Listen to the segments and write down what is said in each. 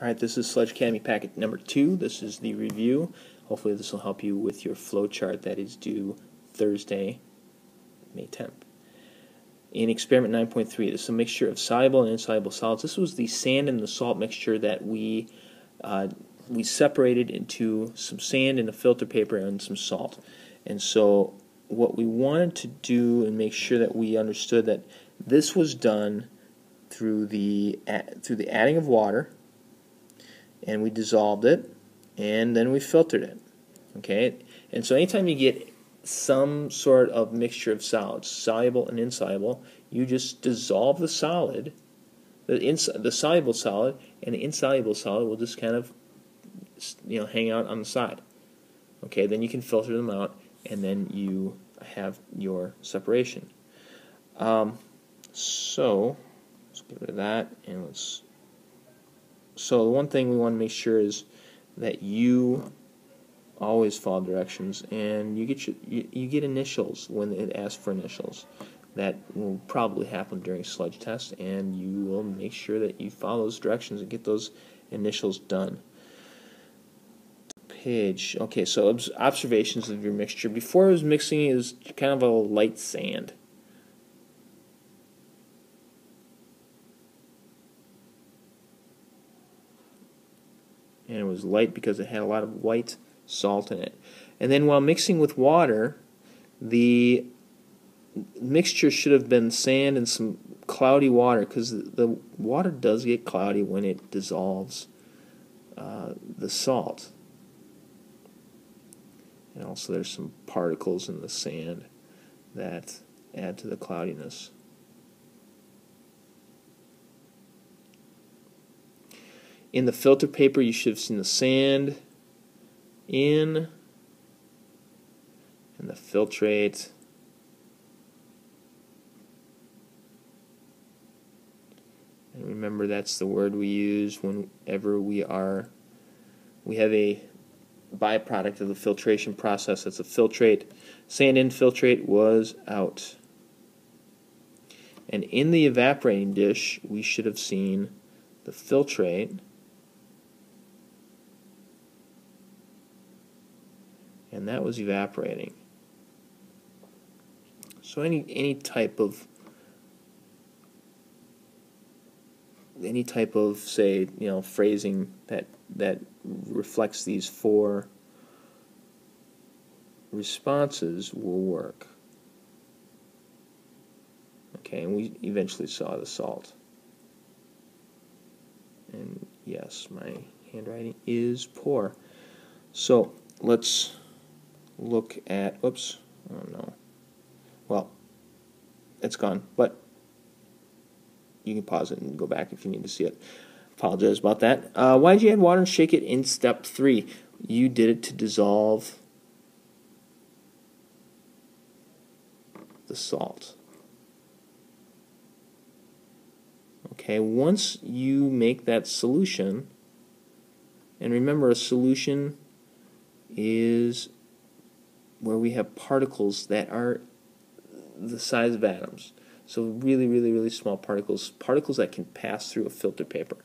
Alright, this is Sludge Packet number 2. This is the review. Hopefully this will help you with your flow chart that is due Thursday, May 10th. In experiment 9.3, this is a mixture of soluble and insoluble solids. This was the sand and the salt mixture that we separated into some sand and a filter paper and some salt. And so what we wanted to do and make sure that we understood that this was done through the adding of water, and we dissolved it, and then we filtered it. Okay, and so anytime you get some sort of mixture of solids, soluble and insoluble, you just dissolve the solid, the soluble solid, and the insoluble solid will just kind of, hang out on the side. Okay, then you can filter them out, and then you have your separation. So let's get rid of that, and let's. So the one thing we want to make sure is that you always follow directions, and you get initials when it asks for initials. That will probably happen during sludge test, and you will make sure that you follow those directions and get those initials done. Page. Okay, so observations of your mixture. Before it was mixing, it was kind of a light sand. And it was light because it had a lot of white salt in it. And then while mixing with water, the mixture should have been sand and some cloudy water, because the water does get cloudy when it dissolves the salt. And also there's some particles in the sand that add to the cloudiness. In the filter paper, you should have seen the sand in and the filtrate. And remember, that's the word we use whenever we have a byproduct of the filtration process. That's a filtrate. Sand in, filtrate was out. And in the evaporating dish, we should have seen the filtrate and that was evaporating. So any type of say, phrasing that reflects these four responses will work. Okay, and we eventually saw the salt. And yes, my handwriting is poor. So let's look at, oops, oh no, well, it's gone, but you can pause it and go back if you need to see it. Apologize about that. Why did you add water and shake it in step 3? You did it to dissolve the salt. Okay, once you make that solution, and remember, a solution is where we have particles that are the size of atoms. So really, really, really small particles that can pass through a filter paper.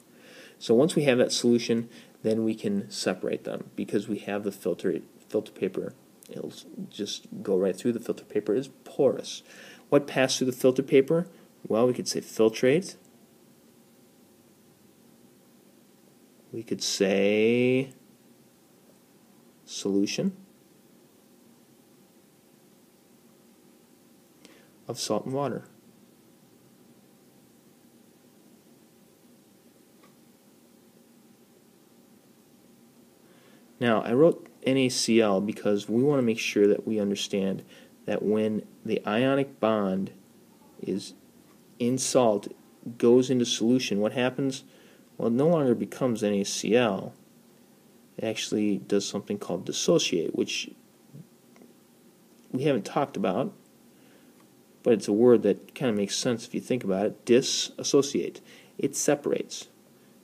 So once we have that solution, then we can separate them, because we have the filter paper. It'll just go right through. The filter paper is porous. What passed through the filter paper? Well, we could say filtrate. We could say solution of salt and water. Now, I wrote NaCl because we want to make sure that we understand that when the ionic bond is in salt, goes into solution, what happens? Well, it no longer becomes NaCl. It actually does something called dissociate, which we haven't talked about, but it's a word that kind of makes sense if you think about it. Dissociate. It separates.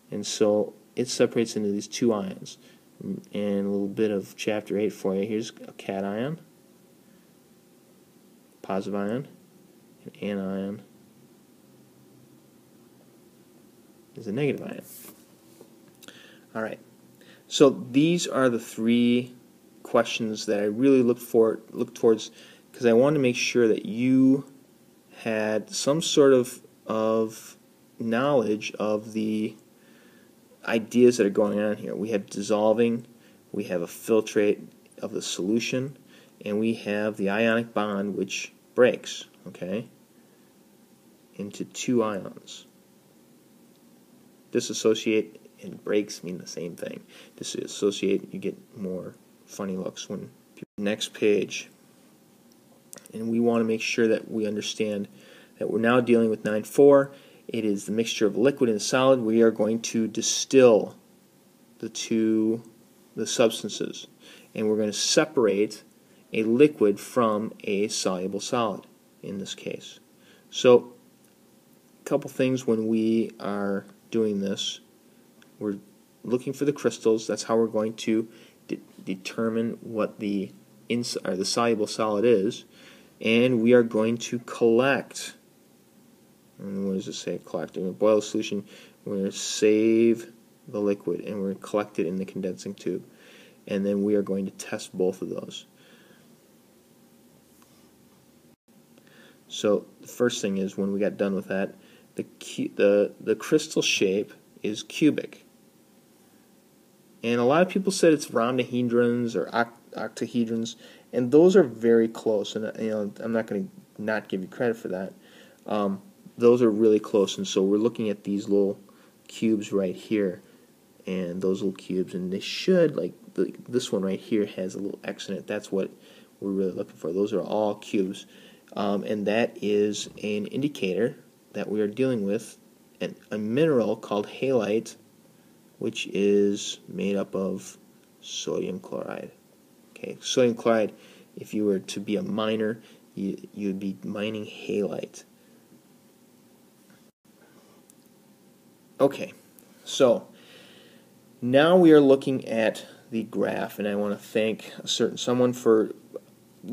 And so it separates into these two ions. And a little bit of chapter 8 for you. Here's a cation, positive ion, an anion is a negative ion. Alright, so these are the three questions that I really looked towards, because I wanted to make sure that you had some sort of knowledge of the ideas that are going on here. We have dissolving, we have a filtrate of the solution, and we have the ionic bond which breaks, okay, into two ions. Dissociate and breaks mean the same thing. Dissociate, you get more funny looks when people. Next page, and we want to make sure that we understand that we're now dealing with 9.4. It is the mixture of liquid and solid. We are going to distill the substances, and we're going to separate a liquid from a soluble solid in this case. So a couple things when we are doing this. We're looking for the crystals. That's how we're going to determine what the soluble solid is, and we are going to collect. And what does it say? Collect. We're going to boil the solution. We're going to save the liquid, and we're going to collect it in the condensing tube, and then we are going to test both of those. So the first thing is, when we got done with that, the crystal shape is cubic, and a lot of people said it's rhombohedrons or octahedrons, and those are very close. And I'm not going to not give you credit for that. Those are really close, and so we're looking at these little cubes right here, and those little cubes, and they should, like this one right here has a little X in it. That's what we're really looking for. Those are all cubes, and that is an indicator that we are dealing with a mineral called halite, which is made up of sodium chloride. Okay, sodium chloride, if you were to be a miner, you'd be mining halite. Okay, so now we are looking at the graph, and I want to thank someone for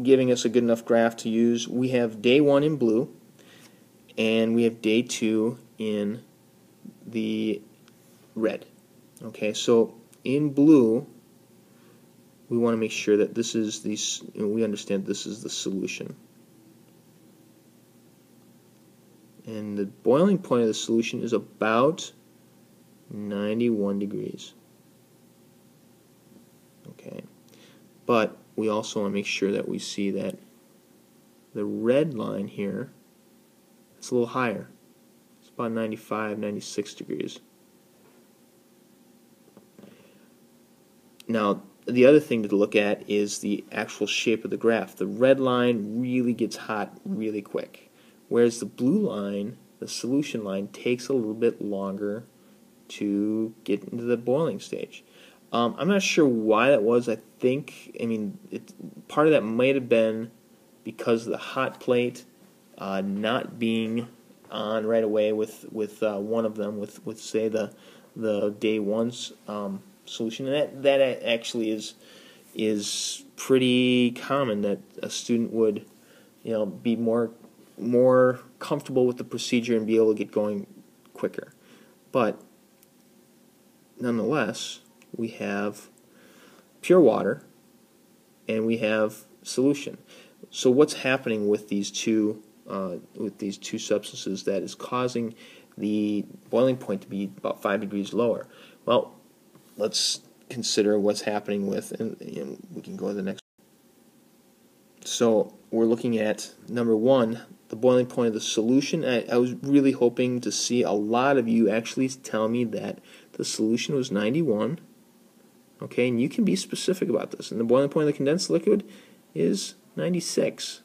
giving us a good enough graph to use. We have day 1 in blue, and we have day 2 in the red. Okay, so in blue, we want to make sure that this is we understand this is the solution. And the boiling point of the solution is about 91 degrees. Okay, but we also want to make sure that we see that the red line here, it's a little higher. It's about 95, 96 degrees. Now, the other thing to look at is the actual shape of the graph. The red line really gets hot really quick, whereas the blue line, the solution line, takes a little bit longer to get into the boiling stage. I'm not sure why that was. I mean, part of that might have been because of the hot plate not being on right away with one of them, with say the day 1's solution. And that actually is pretty common, that a student would be more comfortable with the procedure and be able to get going quicker. But nonetheless, we have pure water and we have solution. So what's happening with these two substances that is causing the boiling point to be about 5 degrees lower? Well, let's consider what's happening with, and we can go to the next. So we're looking at number 1, the boiling point of the solution. I was really hoping to see a lot of you actually tell me that the solution was 91. Okay, and you can be specific about this. And the boiling point of the condensed liquid is 96.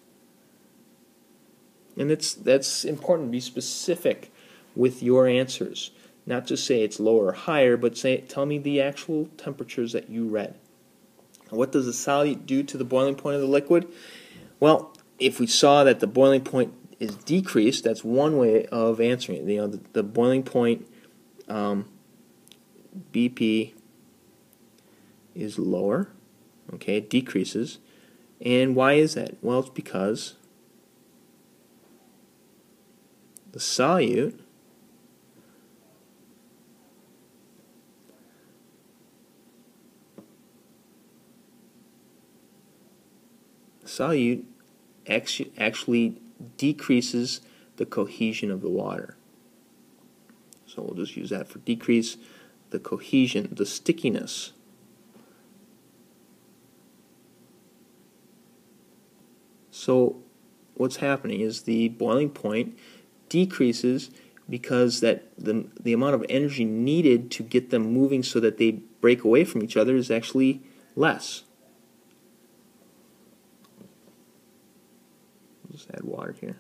And that's important to be specific with your answers. Not just say it's lower or higher, but tell me the actual temperatures that you read. What does the solute do to the boiling point of the liquid? Well, if we saw that the boiling point is decreased, that's one way of answering it. The boiling point BP is lower. Okay, it decreases. And why is that? Well, it's because the solute solute actually decreases the cohesion of the water. So we'll just use that for decrease the cohesion, the stickiness. So what's happening is the boiling point decreases because the amount of energy needed to get them moving so that they break away from each other is actually less. Just add water here.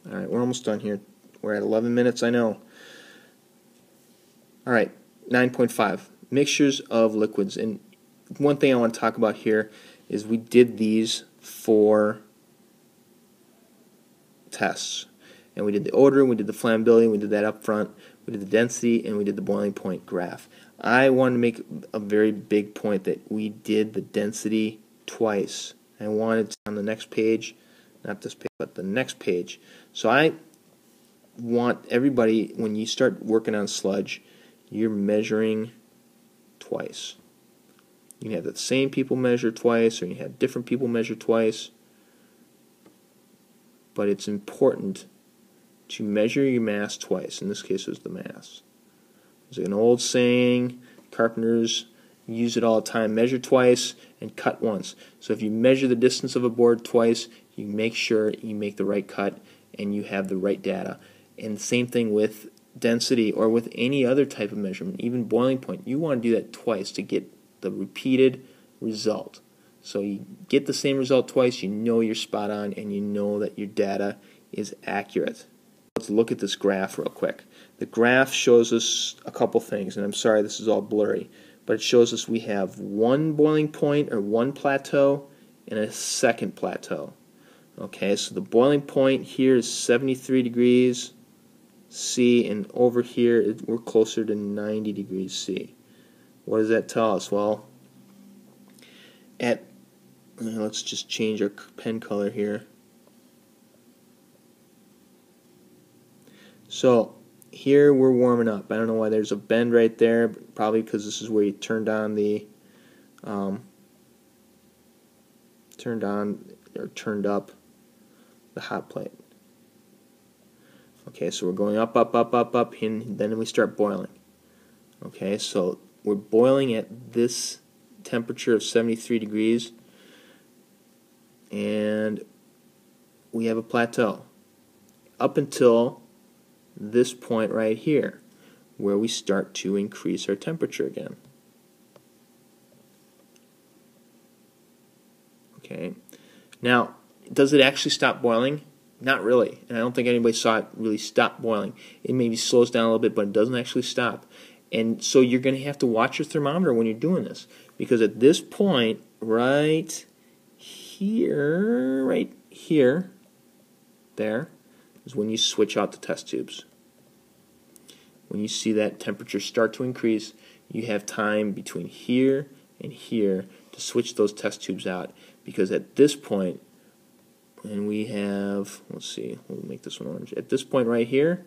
Alright, we're almost done here. We're at 11 minutes, I know. Alright, 9.5. Mixtures of liquids. And one thing I want to talk about here is we did these for tests. And we did the odor, we did the flammability, we did that up front, we did the density, and we did the boiling point graph. I want to make a very big point that we did the density twice. I want it on the next page, not this page, but the next page. So I want everybody, when you start working on sludge, you're measuring twice. You can have the same people measure twice, or you have different people measure twice. But it's important to measure your mass twice. In this case, it was the mass. There's an old saying, carpenters use it all the time, measure twice and cut once. So if you measure the distance of a board twice, you make sure you make the right cut and you have the right data. And the same thing with density or with any other type of measurement, even boiling point. You want to do that twice to get the repeated result. So you get the same result twice, you know you're spot on, and you know that your data is accurate. Let's look at this graph real quick. The graph shows us a couple things, and I'm sorry this is all blurry, but it shows us we have one boiling point or one plateau and a second plateau. Okay, so the boiling point here is 73 degrees C, and over here we're closer to 90 degrees C. What does that tell us? Well, let's just change our pen color here. So here we're warming up. I don't know why there's a bend right there, probably because this is where you turned on turned up the hot plate. Okay, so we're going up, and then we start boiling. Okay, so we're boiling at this temperature of 73 degrees, and we have a plateau up until this point right here, where we start to increase our temperature again. Okay, now does it actually stop boiling? Not really, and I don't think anybody saw it really stop boiling. It maybe slows down a little bit, but it doesn't actually stop. And so you're going to have to watch your thermometer when you're doing this, because at this point right here, there is when you switch out the test tubes. When you see that temperature start to increase, you have time between here and here to switch those test tubes out, because at this point, and we have, let's see, we'll make this one orange. At this point right here,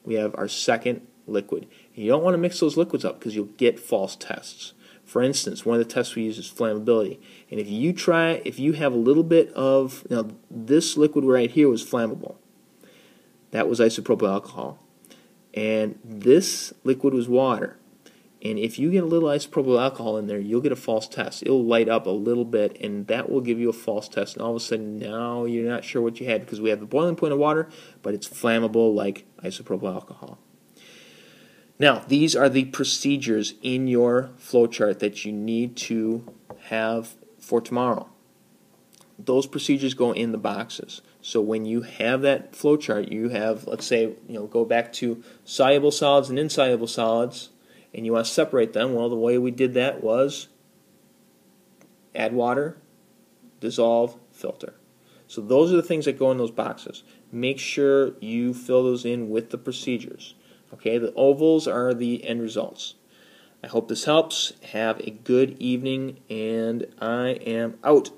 we have our second liquid. And you don't want to mix those liquids up because you'll get false tests. For instance, one of the tests we use is flammability. And if you have a little bit of, now this liquid right here was flammable. That was isopropyl alcohol. And this liquid was water. And if you get a little isopropyl alcohol in there, you'll get a false test. It'll light up a little bit, and that will give you a false test. And all of a sudden, now you're not sure what you had, because we have the boiling point of water, but it's flammable like isopropyl alcohol. Now, these are the procedures in your flowchart that you need to have for tomorrow. Those procedures go in the boxes. So when you have that flowchart, you have, let's say, go back to soluble solids and insoluble solids, and you want to separate them. Well, the way we did that was add water, dissolve, filter. So those are the things that go in those boxes. Make sure you fill those in with the procedures. Okay, the ovals are the end results. I hope this helps. Have a good evening, and I am out.